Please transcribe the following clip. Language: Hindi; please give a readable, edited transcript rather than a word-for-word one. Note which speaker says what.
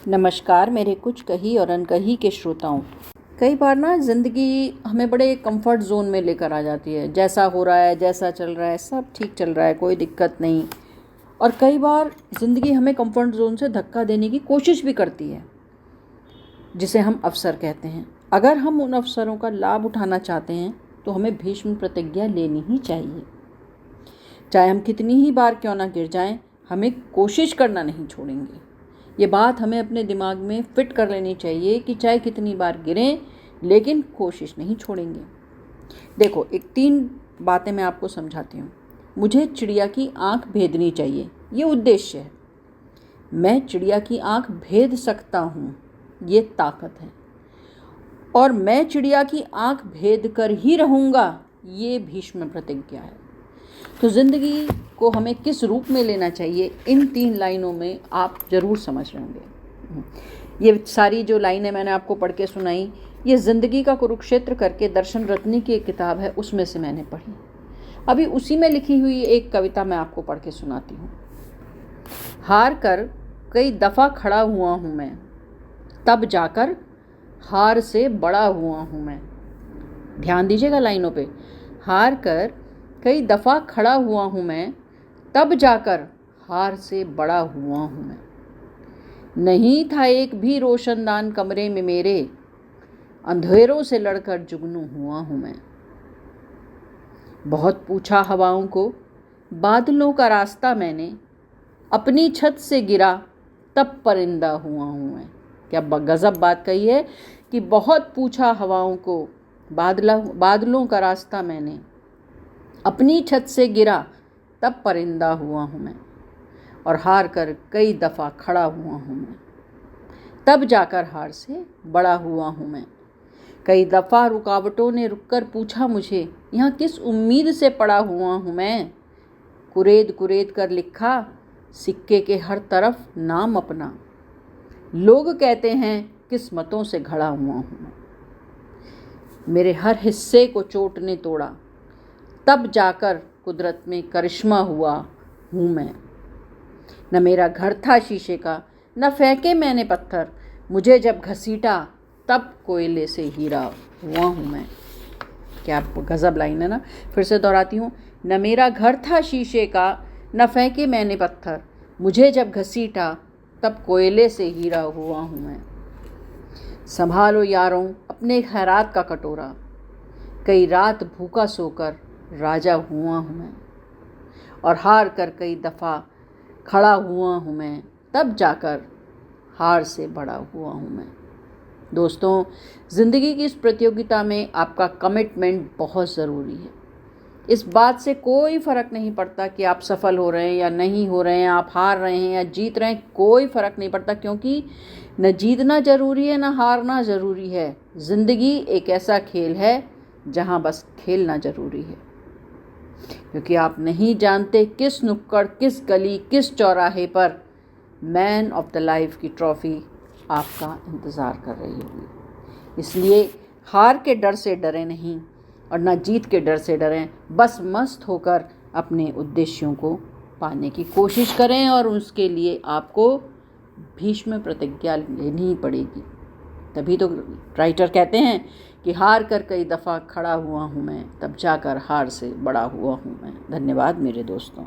Speaker 1: नमस्कार मेरे कुछ कही और अनकही के श्रोताओं। कई बार ना ज़िंदगी हमें बड़े कंफर्ट जोन में लेकर आ जाती है। जैसा हो रहा है, जैसा चल रहा है, सब ठीक चल रहा है, कोई दिक्कत नहीं। और कई बार ज़िंदगी हमें कंफर्ट जोन से धक्का देने की कोशिश भी करती है, जिसे हम अवसर कहते हैं। अगर हम उन अवसरों का लाभ उठाना चाहते हैं तो हमें भीष्म प्रतिज्ञा लेनी ही चाहिए। चाहे हम कितनी ही बार क्यों ना गिर जाएं, हमें कोशिश करना नहीं छोड़ेंगे। ये बात हमें अपने दिमाग में फिट कर लेनी चाहिए कि चाहे कितनी बार गिरें, लेकिन कोशिश नहीं छोड़ेंगे। देखो, 3 बातें मैं आपको समझाती हूँ। मुझे चिड़िया की आँख भेदनी चाहिए, ये उद्देश्य है। मैं चिड़िया की आँख भेद सकता हूँ, ये ताकत है। और मैं चिड़िया की आँख भेद कर ही रहूँगा, ये भीष्म प्रतिज्ञा है। तो ज़िंदगी को हमें किस रूप में लेना चाहिए, इन 3 लाइनों में आप ज़रूर समझ रहे होंगे। ये सारी जो लाइनें मैंने आपको पढ़ के सुनाई, ये ज़िंदगी का कुरुक्षेत्र करके दर्शन रत्नी की एक किताब है, उसमें से मैंने पढ़ी। अभी उसी में लिखी हुई एक कविता मैं आपको पढ़ के सुनाती हूँ। हार कर कई दफ़ा खड़ा हुआ हूँ मैं, तब जाकर हार से बड़ा हुआ हूँ मैं। ध्यान दीजिएगा लाइनों पे। हार कर कई दफ़ा खड़ा हुआ हूँ मैं, तब जाकर हार से बड़ा हुआ हूँ मैं। नहीं था एक भी रोशनदान कमरे में मेरे, अंधेरों से लड़कर जुगनू हुआ हूँ मैं। बहुत पूछा हवाओं को, बादलों का रास्ता मैंने, अपनी छत से गिरा तब परिंदा हुआ हूँ मैं। क्या गज़ब बात कही है कि बहुत पूछा हवाओं को, बादलों का रास्ता मैंने, अपनी छत से गिरा तब परिंदा हुआ हूँ मैं। और हार कर कई दफ़ा खड़ा हुआ हूँ मैं, तब जाकर हार से बड़ा हुआ हूँ मैं। कई दफ़ा रुकावटों ने रुककर पूछा मुझे, यहाँ किस उम्मीद से पड़ा हुआ हूँ मैं। कुरेद कुरेद कर लिखा सिक्के के हर तरफ नाम अपना, लोग कहते हैं किस्मतों से घड़ा हुआ हूँ मैं। मेरे हर हिस्से को चोट ने तोड़ा, तब जाकर कुदरत में करिश्मा हुआ हूँ मैं। न मेरा घर था शीशे का, न फेंके मैंने पत्थर, मुझे जब घसीटा तब कोयले से हीरा हुआ हूँ मैं। क्या गज़ब लाइन है ना। फिर से दोहराती हूँ। न मेरा घर था शीशे का, न फेंके मैंने पत्थर, मुझे जब घसीटा तब कोयले से हीरा हुआ हूँ मैं। संभालो यारों अपने खैरात का कटोरा, कई रात भूखा सोकर राजा हुआ हूँ मैं। और हार कर कई दफ़ा खड़ा हुआ हूँ मैं, तब जाकर हार से बड़ा हुआ हूँ मैं। दोस्तों, ज़िंदगी की इस प्रतियोगिता में आपका कमिटमेंट बहुत ज़रूरी है। इस बात से कोई फ़र्क नहीं पड़ता कि आप सफल हो रहे हैं या नहीं हो रहे हैं, आप हार रहे हैं या जीत रहे हैं, कोई फ़र्क नहीं पड़ता, क्योंकि न जीतना ज़रूरी है न हारना ज़रूरी है। ज़िंदगी एक ऐसा खेल है जहाँ बस खेलना ज़रूरी है, क्योंकि आप नहीं जानते किस नुक्कड़, किस गली, किस चौराहे पर मैन ऑफ द लाइफ की ट्रॉफ़ी आपका इंतज़ार कर रही होगी। इसलिए हार के डर से डरे नहीं और न जीत के डर से डरें, बस मस्त होकर अपने उद्देश्यों को पाने की कोशिश करें। और उसके लिए आपको भीष्म प्रतिज्ञा लेनी ही पड़ेगी। तभी तो राइटर कहते हैं कि हार कर कई दफ़ा खड़ा हुआ हूँ मैं, तब जाकर हार से बड़ा हुआ हूँ मैं। धन्यवाद मेरे दोस्तों।